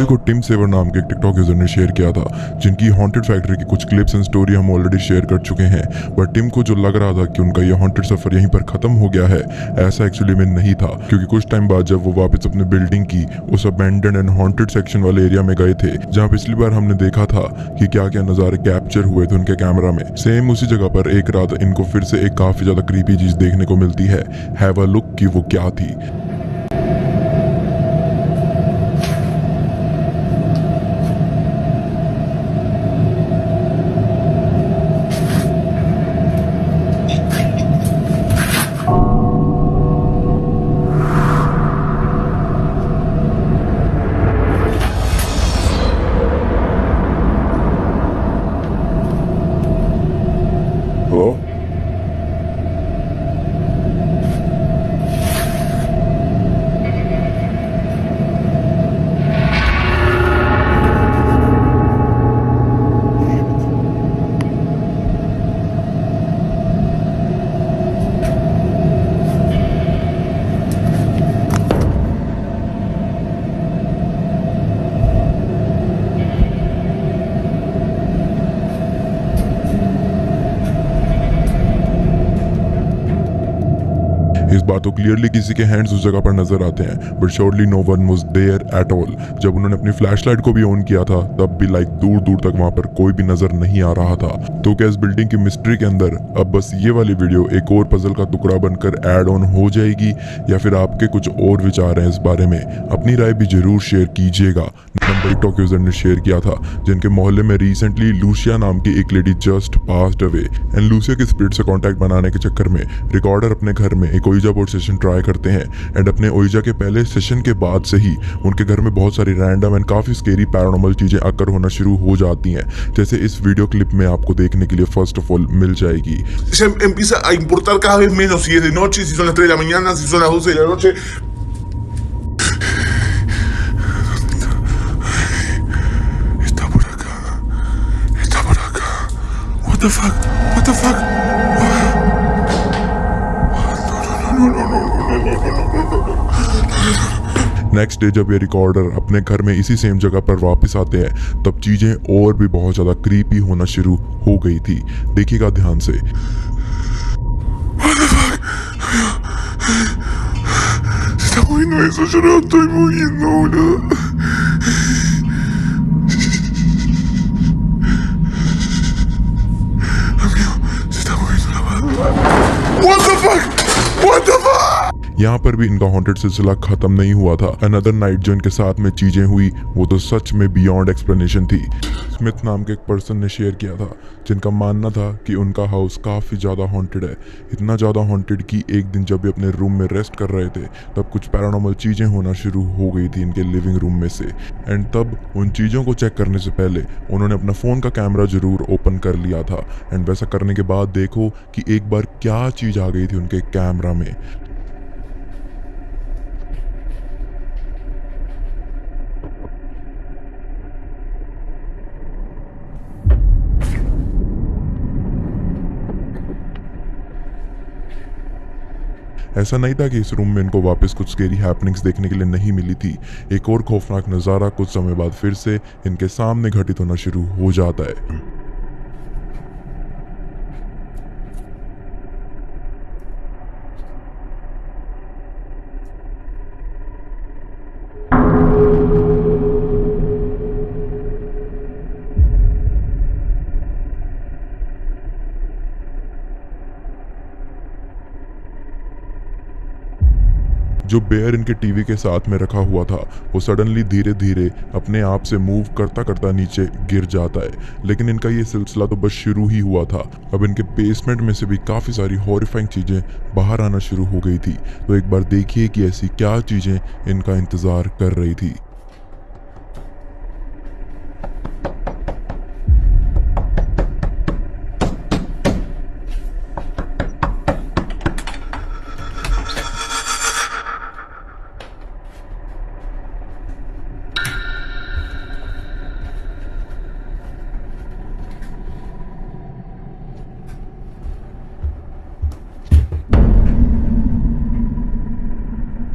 Video को Tim saver नाम के एक टिकटॉक यूजर ने शेयर किया था, जिनकी हॉन्टेड फैक्ट्री की कुछ क्लिप्स एंड स्टोरी हम ऑलरेडी शेयर कर चुके हैं। बट टिम को जो लग रहा था कि उनका ये हॉन्टेड सफर यहीं पर खत्म हो गया है, ऐसा एक्चुअली में नहीं था। क्योंकि कुछ टाइम बाद जब वो वापस अपने बिल्डिंग की उस अबैंडन्ड एंड हॉन्टेड सेक्शन वाले एरिया में गए थे, जहाँ पिछली बार हमने देखा था कि क्या क्या नजारे कैप्चर हुए थे उनके कैमरा में, सेम उसी जगह पर एक रात इनको फिर से एक काफी ज्यादा क्रीपी चीज देखने को मिलती है। हैव अ लुक कि वो क्या थी। Hello? इस बार तो क्लियरली किसी के हैंड्स उस जगह पर नजर आते हैं, but surely no one was there at all. जब उन्होंने अपनी फ्लैशलाइट को भी ऑन किया था, तब भी लाइक दूर दूर तक वहां पर कोई भी नजर नहीं आ रहा था। तो क्या इस बिल्डिंग की मिस्ट्री के अंदर अब बस ये वाली वीडियो एक और पजल का टुकड़ा बनकर ऐड ऑन हो जाएगी, या फिर आपके कुछ और विचार हैं इस बारे में? अपनी राय भी जरूर शेयर कीजिएगा। नंबर टिकटॉक यूजर ने शेयर किया था, जिनके मोहल्ले में रिसेंटली लूसिया नाम की एक lady just passed away, and Lucia के स्पिरिट से कांटेक्ट बनाने के चक्कर में रिकॉर्डर अपने घर में एक ओइजा बोर्ड सेशन ट्राई करते हैं, एंड अपने ओइजा के पहले सेशन के बाद से ही उनके घर में बहुत सारी रैंडम एंड काफी स्केरी पैरानॉर्मल चीजें अकर होना शुरू हो जाती हैं, जैसे इस वीडियो क्लिप में आपको देखने के लिए फर्स्ट ऑफ ऑल मिल जाएगी। Se empieza a importar cada vez menos si es de noche, si son las 3 de la mañana, si son las 12 de la noche. Está por acá. Está por acá. What the fuck? What the fuck? Next day जब ये recorder अपने घर में इसी same जगह पर वापस आते हैं, तब चीजें और भी बहुत ज्यादा क्रीपी होना शुरू हो गई थी। देखिएगा ध्यान से। Se está moviendo eso, yo no estoy moviendo, boludo. Amigo, se está moviendo la mano. What the fuck? What the fuck? यहाँ पर भी इनका हॉन्टेड सिलसिला खत्म नहीं हुआ था। अनदर नाइट जो इनके साथ में चीजें हुई, वो तो सच में बियॉन्ड एक्सप्लेनेशन थी। स्मिथ नाम के एक पर्सन ने शेयर किया था, जिनका मानना था कि उनका हाउस काफी ज्यादा हॉन्टेड है। इतना ज्यादा हॉन्टेड कि एक दिन जब वे अपने रूम में रेस्ट कर रहे थे, तब कुछ पैरानॉर्मल चीजें होना शुरू हो गई थी इनके लिविंग रूम में से। एंड तब उन चीजों को चेक करने से पहले उन्होंने अपना फोन का कैमरा जरूर ओपन कर लिया था। एंड वैसा करने के बाद देखो कि एक बार क्या चीज आ गई थी उनके कैमरा में। ऐसा नहीं था कि इस रूम में इनको वापस कुछ स्केरी हैपनिंग्स देखने के लिए नहीं मिली थी। एक और खौफनाक नज़ारा कुछ समय बाद फिर से इनके सामने घटित होना शुरू हो जाता है। जो बेयर इनके टीवी के साथ में रखा हुआ था, वो सडनली धीरे धीरे अपने आप से मूव करता करता नीचे गिर जाता है। लेकिन इनका ये सिलसिला तो बस शुरू ही हुआ था। अब इनके बेसमेंट में से भी काफ़ी सारी हॉरिफाइंग चीज़ें बाहर आना शुरू हो गई थी। तो एक बार देखिए कि ऐसी क्या चीज़ें इनका इंतज़ार कर रही थी।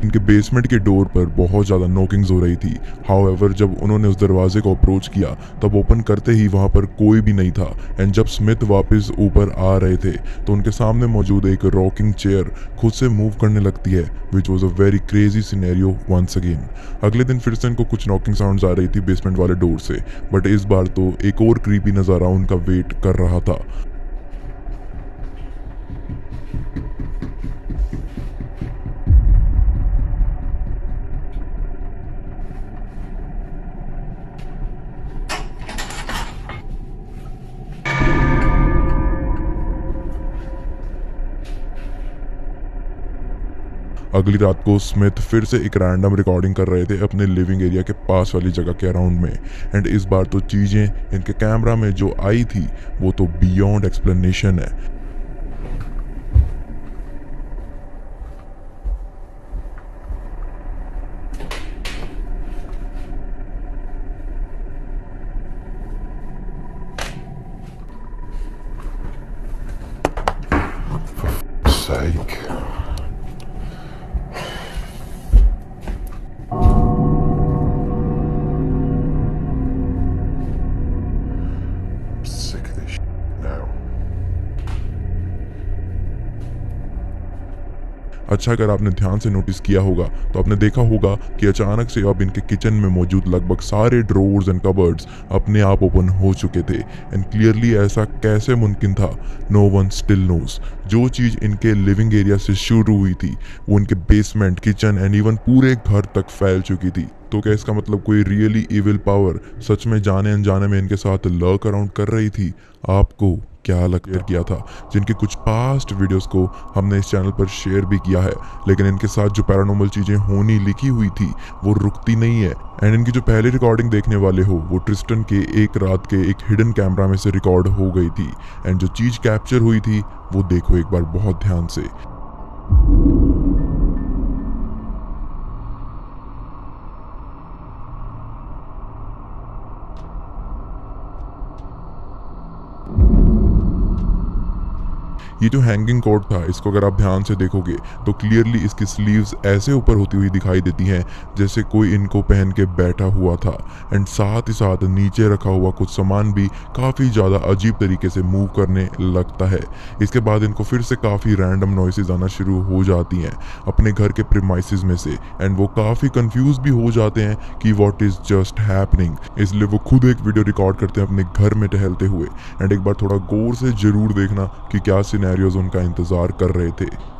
इनके बेसमेंट के डोर पर बहुत ज़्यादा नॉकिंग्स हो रही थी। हाउएवर जब उन्होंने उस दरवाजे को अप्रोच किया तब ओपन करते ही वहाँ पर कोई भी नहीं था। एंड जब स्मिथ वापस ऊपर आ रहे थे तो उनके सामने मौजूद एक रॉकिंग चेयर खुद से मूव करने लगती है, which was a very crazy scenario once again. अगले दिन फिर से इनको कुछ नॉकिंग साउंड्स आ रही थी बेसमेंट वाले डोर से, बट इस बार तो एक और क्रीपी नज़ारा उनका वेट कर रहा था। अगली रात को स्मिथ फिर से एक रैंडम रिकॉर्डिंग कर रहे थे अपने लिविंग एरिया के पास वाली जगह के अराउंड में। एंड इस बार तो चीज़ें इनके कैमरा में जो आई थी वो तो बियॉन्ड एक्सप्लेनेशन है। Sake. Sick of this now. अच्छा, अगर आपने ध्यान से नोटिस किया होगा तो आपने देखा होगा कि अचानक से अब इनके किचन में मौजूद लगभग सारे ड्रोवर्स एंड कबर्ड्स अपने आप ओपन हो चुके थे। एंड क्लियरली ऐसा कैसे मुमकिन था, नो वन स्टिल नोज। जो चीज़ इनके लिविंग एरिया से शुरू हुई थी वो इनके बेसमेंट, किचन एंड इवन पूरे घर तक फैल चुकी थी। तो क्या इसका मतलब कोई रियली इविल पावर सच में जाने अनजाने में इनके साथ लर्क अराउंड कर रही थी? आपको क्या लगता किया था? जिनके कुछ पास्ट वीडियोस को हमने इस चैनल पर शेयर भी किया है, लेकिन इनके साथ जो पैरानॉर्मल चीज़ें होनी लिखी हुई थी वो रुकती नहीं है। एंड इनकी जो पहली रिकॉर्डिंग देखने वाले हो वो ट्रिस्टन के एक रात के एक हिडन कैमरा में से रिकॉर्ड हो गई थी। एंड जो चीज़ कैप्चर हुई थी वो देखो एक बार बहुत ध्यान से। ये जो हैंगिंग कोट था इसको अगर आप ध्यान से देखोगे तो क्लियरली इसकी स्लीव्स ऐसे ऊपर होती हुई दिखाई देती हैं जैसे कोई इनको पहन के बैठा हुआ था। एंड साथ ही साथ नीचे रखा हुआ कुछ सामान भी काफ़ी ज़्यादा अजीब तरीके से मूव करने लगता है। इसके बाद इनको फिर से काफ़ी रैंडम नॉइसेज आना शुरू हो जाती हैं अपने घर के प्रीमाइसेस में से। एंड वो काफ़ी कंफ्यूज भी हो जाते हैं कि व्हाट इज़ जस्ट हैपनिंग, इसलिए वो खुद एक वीडियो रिकॉर्ड करते हैं अपने घर में टहलते हुए। एंड एक बार थोड़ा गौर से ज़रूर देखना कि क्या सिनेरियोज उनका इंतजार कर रहे थे।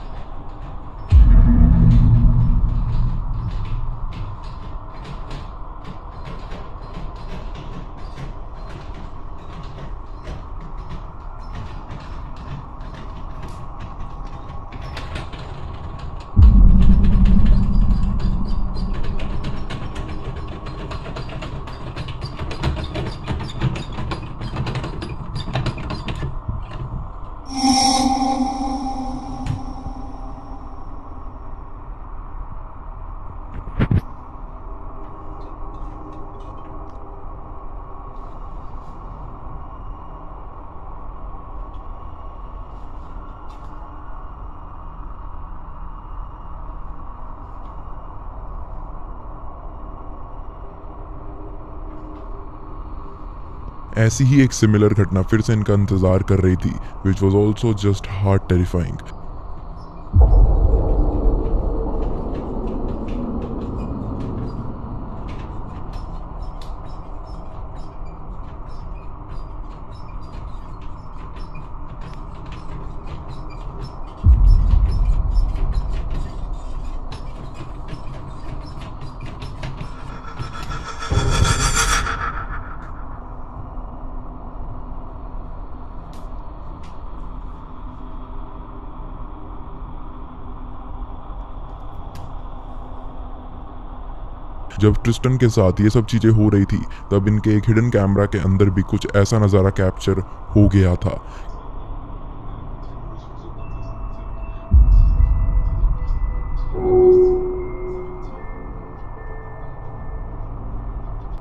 ऐसी ही एक सिमिलर घटना फिर से इनका इंतजार कर रही थी, which was also just heart terrifying. जब ट्रिस्टन के साथ ये सब चीज़ें हो रही थी तब इनके एक हिडन कैमरा के अंदर भी कुछ ऐसा नज़ारा कैप्चर हो गया था।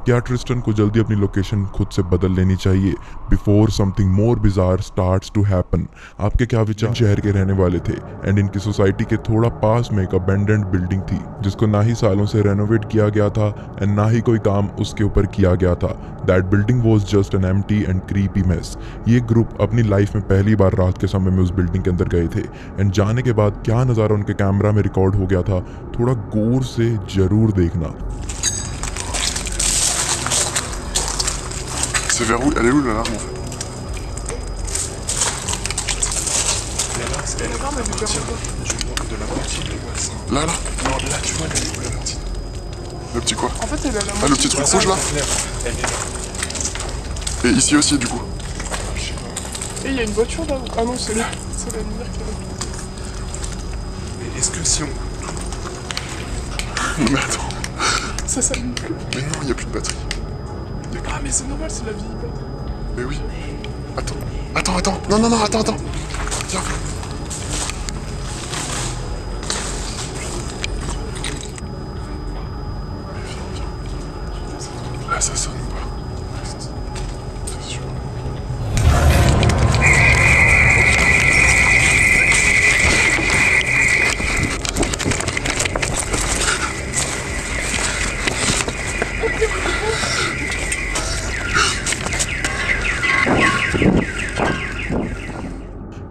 क्या ट्रिस्टन को जल्दी अपनी लोकेशन खुद से बदल लेनी चाहिए before something more bizarre starts to happen? आपके क्या विचार? शहर के रहने वाले थे एंड इनकी सोसाइटी के थोड़ा पास में एक अबेंडेंड बिल्डिंग थी जिसको ना ही सालों से रेनोवेट किया गया था एंड ना ही कोई काम उसके ऊपर किया गया था। That building was just an empty and creepy mess. ये ग्रुप अपनी लाइफ में पहली बार रात के समय में उस बिल्डिंग के अंदर गए थे एंड जाने के बाद क्या नज़ारा उनके कैमरा में रिकॉर्ड हो गया था, थोड़ा गौर से जरूर देखना। C'est vers où? Elle est où l'alarme en fait? Là, là? Non, là, tu vois, la lentille. Le petit quoi? En fait, elle a la Ah, le petit truc rouge là? Elle est là. Et ici aussi du coup? Et il y a une voiture là. Ah non, c'est là. C'est la lumière qui est là. Mais est-ce que si on... Mais attends. Ça s'allume plus. Mais non, il n'y a plus de batterie. Ah, mais c'est normal, c'est la vie. Mais oui. Attends. Attends. Non, attends. Viens. Là, ça sonne ou pas? C'est sûr.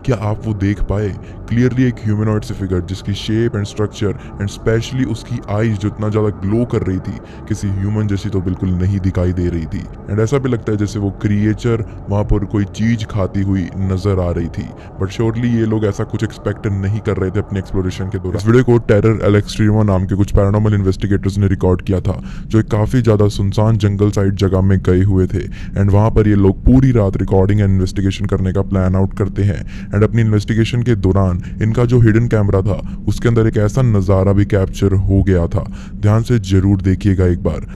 क्या आप वो देख पाए? Clearly एक humanoid से figure जिसकी shape and structure and specially उसकी eyes जो इतना ज्यादा ग्लो कर रही थी, किसी ह्यूमन जैसी तो बिल्कुल नहीं दिखाई दे रही थी एंड ऐसा भी लगता है जैसे वो क्रिएचर वहां पर कोई चीज खाती हुई नजर आ रही थी। बट श्योरली ये लोग ऐसा कुछ एक्सपेक्ट नहीं कर रहे थे अपने एक्सप्लोरेशन के दौरान। इस वीडियो को टेरर एल एक्सट्रीमा नाम के कुछ पैरानॉर्मल इन्वेस्टिगेटर्स ने रिकॉर्ड किया था जो एक काफी ज्यादा सुनसान जंगल साइड जगह में गए हुए थे एंड वहां पर ये लोग पूरी रात रिकॉर्डिंग एंड इन्वेस्टिगेशन करने का प्लान आउट करते हैं एंड अपनी इन्वेस्टिगेशन के दौरान इनका जो हिडन कैमरा था उसके अंदर एक ऐसा नजारा भी कैप्चर हो गया था। ध्यान से जरूर देखिएगा एक बार।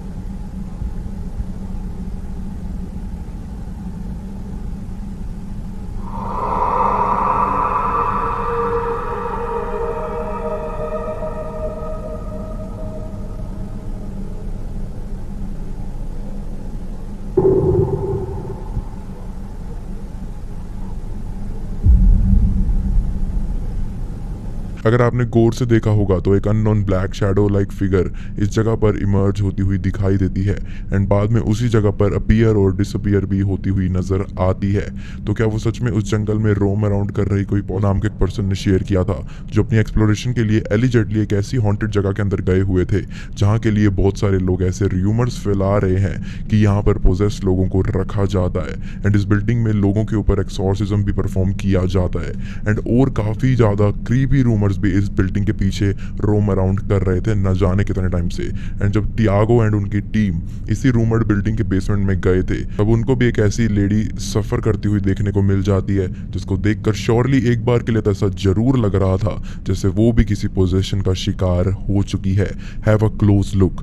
अगर आपने गौर से देखा होगा तो एक unknown black shadow like figure इस जगह पर इमर्ज होती हुई दिखाई देती है एंड बाद में उसी जगह पर अपीयर और डिसअपीयर भी होती हुई नजर आती है। तो क्या वो सच में उस जंगल में रोम अराउंड कर रही कोई नाम के एक पर्सन ने शेयर किया था जो अपनी एक्सप्लोरेशन के लिए एलिजेंटली एक ऐसी हॉन्टेड जगह के अंदर गए हुए थे जहाँ के लिए बहुत सारे लोग ऐसे र्यूमर्स फैला रहे हैं कि यहाँ पर पोजेस लोगों को रखा जाता है एंड इस बिल्डिंग में लोगों के ऊपर एक्सॉर्सिज्म भी परफॉर्म किया जाता है एंड और काफी ज्यादा क्रीपी रूमर्स भी इस बिल्डिंग के पीछे रोम अराउंड कर रहे थे न जाने कितने टाइम से। एंड जब टियागो एंड उनकी टीम इसी रूमर्ड बिल्डिंग के बेसमेंट में गए थे तब उनको भी एक ऐसी लेडी सफर करती हुई देखने को मिल जाती है जिसको देखकर श्योरली एक बार के लिए तो ऐसा जरूर लग रहा था जैसे वो भी किसी पोजीशन का शिकार हो चुकी है। Have a close look.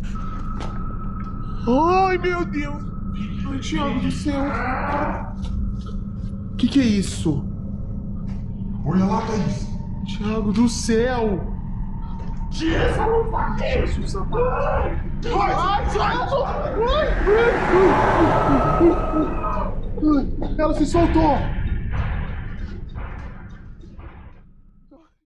Ai, meu Deus! Ai, Thiago do céu! Que é isso? Olha lá, Thaís. Thiago do céu! Tira essa luva aqui! Jesus amado! Ai, Thiago! Ai! Ela se soltou!